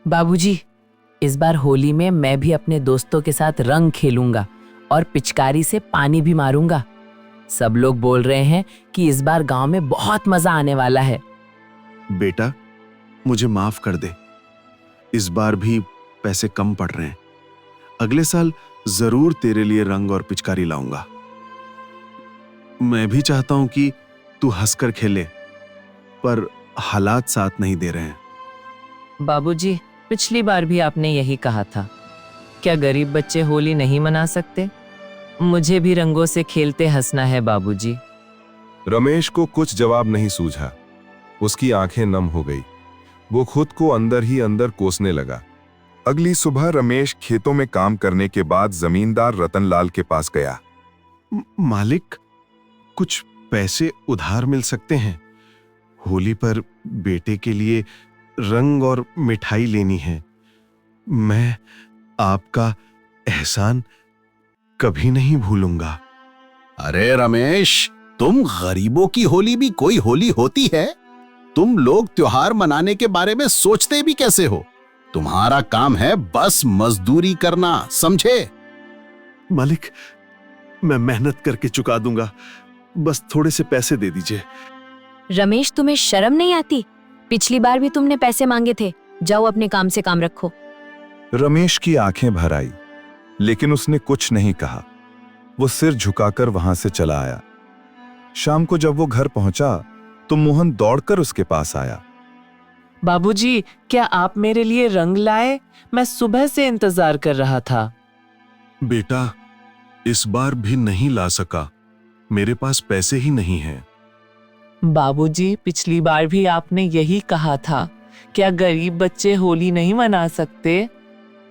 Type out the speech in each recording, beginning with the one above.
बाबूजी, इस बार होली में मैं भी अपने दोस्तों के साथ रंग खेलूंगा और पिचकारी से पानी भी मारूंगा। सब लोग बोल रहे हैं कि इस बार गांव में बहुत मजा आने वाला है। बेटा, मुझे माफ कर दे। इस बार भी पैसे कम पड़ रहे हैं। अगले साल जरूर तेरे लिए रंग और पिचकारी लाऊंगा। मैं भी चाहता हूं कि तू हंसकर खेले, पर हालात साथ नहीं दे रहे हैं। बाबूजी, पिछली बार भी आपने यही कहा था। क्या गरीब बच्चे होली नहीं मना सकते? मुझे भी रंगों से खेलते हंसना है बाबूजी। रमेश को कुछ जवाब नहीं सूझा। उसकी आंखें नम हो गई। वो खुद को अंदर ही अंदर कोसने लगा। अगली सुबह रमेश खेतों में काम करने के बाद जमींदार रतनलाल के पास गया। मालिक, कुछ पैसे उधार मिल सकते हैं? होली पर बेटे के लिए रंग और मिठाई लेनी है। मैं आपका एहसान कभी नहीं भूलूंगा। अरे रमेश, तुम गरीबों की होली भी कोई होली होती है? तुम लोग त्योहार मनाने के बारे में सोचते भी कैसे हो? तुम्हारा काम है बस मजदूरी करना, समझे? मालिक, मैं मेहनत करके चुका दूंगा। बस थोड़े से पैसे दे दीजिए। रमेश, तुम्हें शर्म नहीं आती? पिछली बार भी तुमने पैसे मांगे थे। जाओ अपने काम से काम रखो। रमेश की आंखें भर आई, लेकिन उसने कुछ नहीं कहा। वो सिर झुकाकर वहां से चला आया। शाम को जब वो घर पहुंचा तो मोहन दौड़कर उसके पास आया। बाबूजी, क्या आप मेरे लिए रंग लाए? मैं सुबह से इंतजार कर रहा था। बेटा, इस बार भी नहीं ला सका। मेरे पास पैसे ही नहीं हैं। बाबूजी, पिछली बार भी आपने यही कहा था। क्या गरीब बच्चे होली नहीं मना सकते?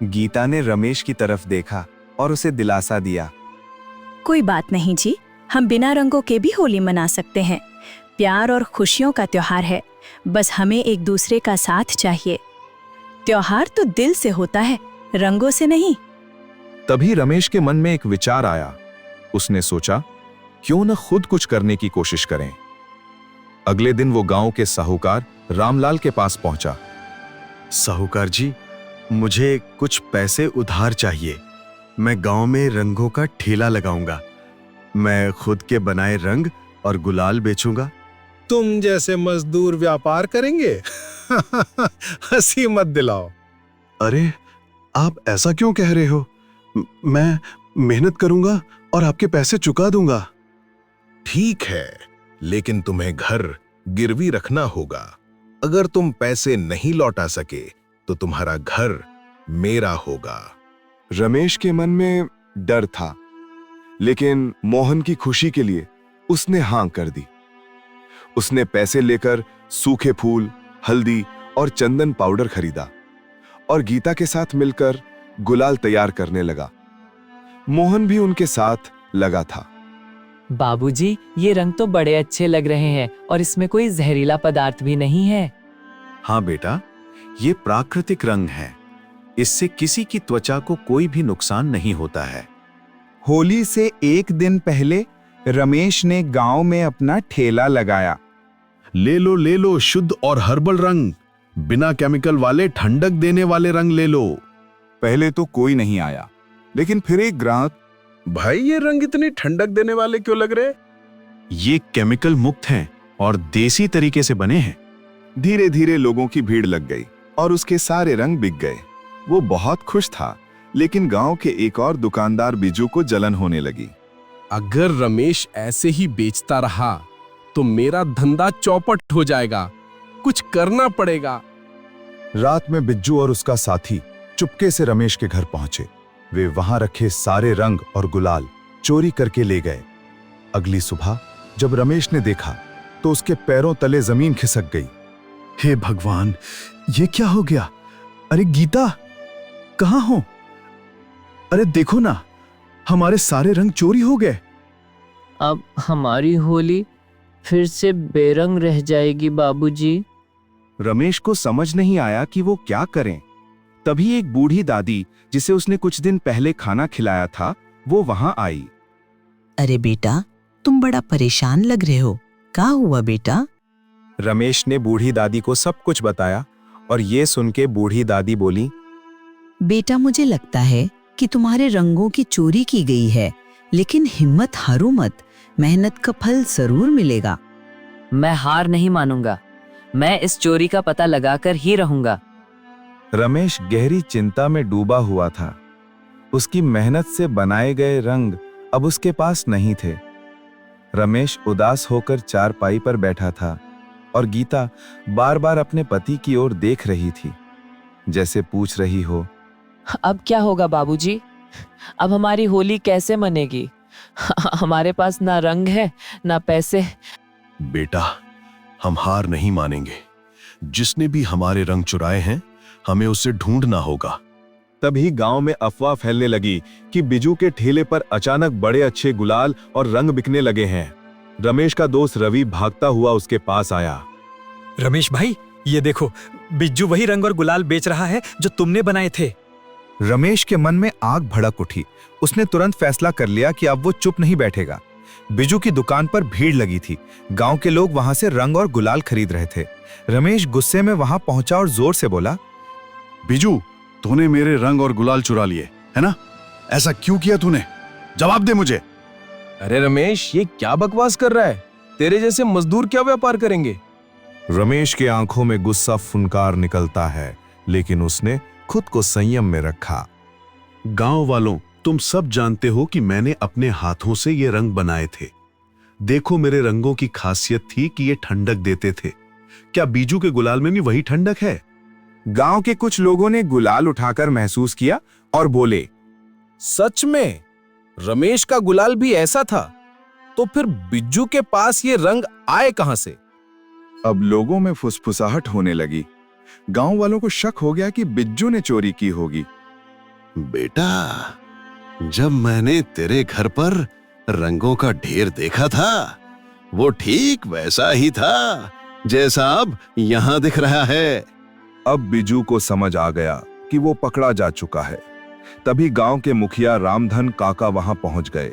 गीता ने रमेश की तरफ देखा और उसे दिलासा दिया। कोई बात नहीं जी, हम बिना रंगों के भी होली मना सकते हैं। प्यार और खुशियों का त्योहार है। बस हमें एक दूसरे का साथ चाहिए। त्योहार तो दिल से होता है, रंगों से नहीं। तभी रमेश के मन में एक विचार आया। उसने सोचा, क्यों न खुद कुछ करने की कोशिश करें। अगले दिन वो गांव के साहूकार रामलाल के पास पहुंचा। साहूकार जी, मुझे कुछ पैसे उधार चाहिए। मैं गांव में रंगों का ठेला लगाऊंगा। मैं खुद के बनाए रंग और गुलाल बेचूंगा। तुम जैसे मजदूर व्यापार करेंगे? हंसी मत दिलाओ। अरे, आप ऐसा क्यों कह रहे हो? मैं मेहनत करूंगा और आपके पैसे चुका दूंगा। ठीक है, लेकिन तुम्हें घर गिरवी रखना होगा। अगर तुम पैसे नहीं लौटा सके तो तुम्हारा घर मेरा होगा। रमेश के मन में डर था, लेकिन मोहन की खुशी के लिए उसने हां कर दी। उसने पैसे लेकर सूखे फूल, हल्दी और चंदन पाउडर खरीदा और गीता के साथ मिलकर गुलाल तैयार करने लगा। मोहन भी उनके साथ लगा था। बाबूजी, ये रंग तो बड़े अच्छे लग रहे हैं और इसमें कोई जहरीला पदार्थ भी नहीं है। हाँ बेटा, ये प्राकृतिक रंग है। इससे किसी की त्वचा को कोई भी नुकसान नहीं होता है। होली से एक दिन पहले रमेश ने गांव में अपना ठेला लगाया। ले लो शुद्ध और हर्बल रंग। बिना केमिकल वाले, ठंडक देने वाले रंग ले लो। पहले तो कोई नहीं आया, लेकिन फिर एक ग्राहक, भाई, ये रंग इतनी ठंडक देने वाले क्यों लग रहे? ये केमिकल मुक्त हैं और देसी तरीके से बने हैं। धीरे धीरे लोगों की भीड़ लग गई और उसके सारे रंग बिक गए। वो बहुत खुश था, लेकिन गांव के एक और दुकानदार बिजू को जलन होने लगी। अगर रमेश ऐसे ही बेचता रहा तो मेरा धंधा चौपट हो जाएगा। कुछ करना पड़ेगा। रात में बिज्जू और उसका साथी चुपके से रमेश के घर पहुंचे। वे वहां रखे सारे रंग और गुलाल चोरी करके ले गए। अगली सुबह जब रमेश ने देखा तो उसके पैरों तले जमीन खिसक गई। हे भगवान, ये क्या हो गया? अरे गीता, कहां हो? अरे देखो ना, हमारे सारे रंग चोरी हो गए। अब हमारी होली फिर से बेरंग रह जाएगी बाबूजी। रमेश को समझ नहीं आया कि वो क्या करें। तभी एक बूढ़ी दादी, जिसे उसने कुछ दिन पहले खाना खिलाया था, वो वहां आई। अरे बेटा, तुम बड़ा परेशान लग रहे हो। क्या हुआ बेटा? रमेश ने बूढ़ी दादी को सब कुछ बताया और ये सुन के बूढ़ी दादी बोली, बेटा मुझे लगता है कि तुम्हारे रंगों की चोरी की गई है, लेकिन हिम्मत हारो मत, मेहनत का फल जरूर मिलेगा। मैं हार नहीं मानूंगा, मैं इस चोरी का पता लगाकर ही रहूंगा। रमेश गहरी चिंता में डूबा हुआ था। उसकी मेहनत से बनाए गए रंग अब उसके पास नहीं थे। रमेश उदास होकर चारपाई पर बैठा था और गीता बार बार अपने पति की ओर देख रही थी, जैसे पूछ रही हो, अब क्या होगा बाबूजी? अब हमारी होली कैसे मनेगी? हमारे पास ना रंग है ना पैसे। बेटा, हम हार नहीं मानेंगे। जिसने भी हमारे रंग चुराए हैं, हमें उसे ढूंढना होगा। तभी गांव में अफवाह फैलने लगी कि बिजू के ठेले पर अचानक बड़े अच्छे गुलाल और रंग बिकने लगे हैं। रमेश का दोस्त रवि भागता हुआ उसके पास आया। रमेश भाई, ये देखो, बिज्जू वही रंग और गुलाल बेच रहा है जो तुमने बनाए थे। रमेश के मन में आग भड़क उठी। उसने तुरंत फैसला कर लिया कि अब वो चुप नहीं बैठेगा। बिजू की दुकान पर भीड़ लगी थी। गांव के लोग वहां से रंग और गुलाल खरीद रहे थे। रमेश गुस्से में वहां पहुंचा और जोर से बोला, बिजू, तूने मेरे रंग और गुलाल चुरा लिए, है ना? ऐसा क्यों किया तूने? जवाब दे मुझे। अरे रमेश, ये क्या बकवास कर रहा है? तेरे जैसे मजदूर क्या व्यापार करेंगे? रमेश के आंखों में गुस्सा फुनकार निकलता है, लेकिन उसने खुद को संयम में रखा। गांव वालों, तुम सब जानते हो कि मैंने अपने हाथों से ये रंग बनाए थे। देखो, मेरे रंगों की खासियत थी कि ये ठंडक देते थे। क्या बीजू के गुलाल में भी वही ठंडक है? गांव के कुछ लोगों ने गुलाल उठाकर महसूस किया और बोले, सच में रमेश का गुलाल भी ऐसा था? तो फिर बिज्जू के पास ये रंग आए कहां से? अब लोगों में फुसफुसाहट होने लगी। गांव वालों को शक हो गया कि बिज्जू ने चोरी की होगी। बेटा, जब मैंने तेरे घर पर रंगों का ढेर देखा था, वो ठीक वैसा ही था जैसा अब यहां दिख रहा है। अब बिजू को समझ आ गया कि वो पकड़ा जा चुका है। तभी गांव के मुखिया रामधन काका वहां पहुंच गए।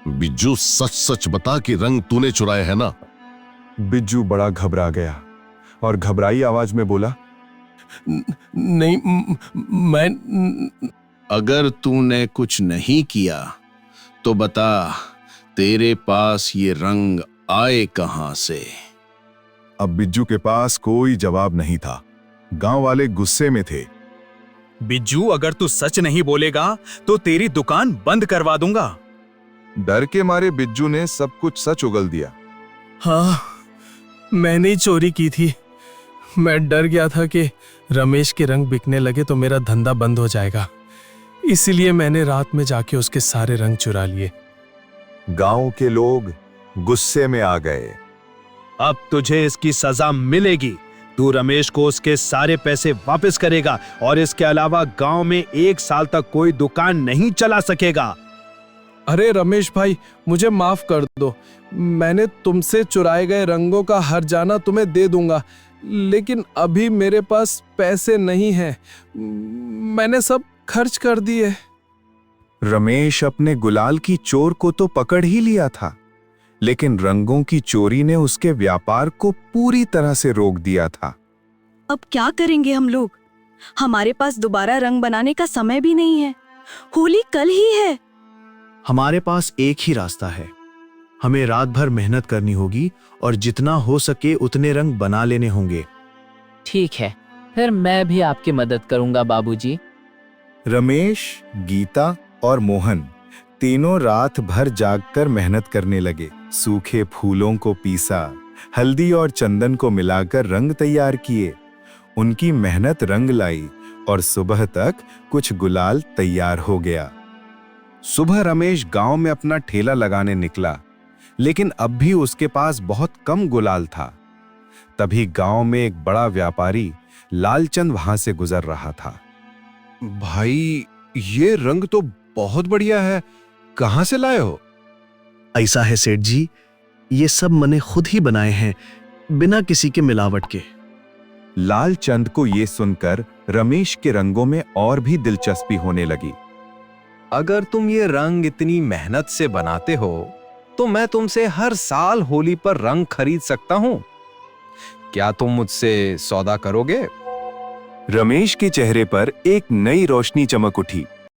बिज्जू, सच सच बता कि रंग तूने चुराए है ना? बिज्जू बड़ा घबरा गया और घबराई आवाज में बोला, नहीं, मैं। अगर तूने कुछ नहीं किया तो बता, तेरे पास ये रंग आए कहां से? अब बिज्जू के पास कोई जवाब नहीं था। गांव वाले गुस्से में थे। बिज्जू, अगर तू सच नहीं बोलेगा तो तेरी दुकान बंद करवा दूंगा। डर के मारे बिज्जू ने सब कुछ सच उगल दिया। हाँ, मैंने ही चोरी की थी। मैं डर गया था कि रमेश के रंग बिकने लगे तो मेरा धंधा बंद हो जाएगा, इसीलिए मैंने रात में जाके उसके सारे रंग चुरा लिए। गांव के लोग गुस्से में आ गए। अब तुझे इसकी सजा मिलेगी। तू रमेश को उसके सारे पैसे वापस करेगा और इसके अलावा गांव में 1 साल तक कोई दुकान नहीं चला सकेगा। अरे रमेश भाई, मुझे माफ कर दो। मैंने तुमसे चुराए गए रंगों का हर्जाना तुम्हें दे दूंगा, लेकिन अभी मेरे पास पैसे नहीं हैं। मैंने सब खर्च कर दिए। रमेश अपने गुलाल की चोर को तो पकड़ ही लिया था, लेकिन रंगों की चोरी ने उसके व्यापार को पूरी तरह से रोक दिया था। अब क्या करेंगे हम लोग? हमारे पास दोबारा रंग बनाने का समय भी नहीं है। होली कल ही है। हमारे पास एक ही रास्ता है। हमें रात भर मेहनत करनी होगी और जितना हो सके उतने रंग बना लेने होंगे। ठीक है, फिर मैं भी आपकी मदद करूंगा बाबूजी। रमेश, गीता और मोहन तीनों रात भर जागकर मेहनत करने लगे। सूखे फूलों को पीसा, हल्दी और चंदन को मिलाकर रंग तैयार किए। उनकी मेहनत रंग लाई और सुबह तक कुछ गुलाल तैयार हो गया। सुबह रमेश गांव में अपना ठेला लगाने निकला, लेकिन अब भी उसके पास बहुत कम गुलाल था। तभी गांव में एक बड़ा व्यापारी लालचंद वहां से गुजर रहा था। भाई, ये रंग तो बहुत बढ़िया है। कहां से लाए हो? ऐसा है सेठ जी, ये सब मैंने खुद ही बनाए हैं, बिना किसी के मिलावट के। लालचंद को ये सुनकर रमेश के रंगों में और भी दिलचस्पी होने लगी। अगर तुम ये रंग इतनी मेहनत से बनाते हो तो मैं तुमसे हर साल होली पर रंग खरीद सकता हूं। क्या तुम मुझसे सौदा करोगे? रमेश के चेहरे पर एक नई रोशनी चमक उठी।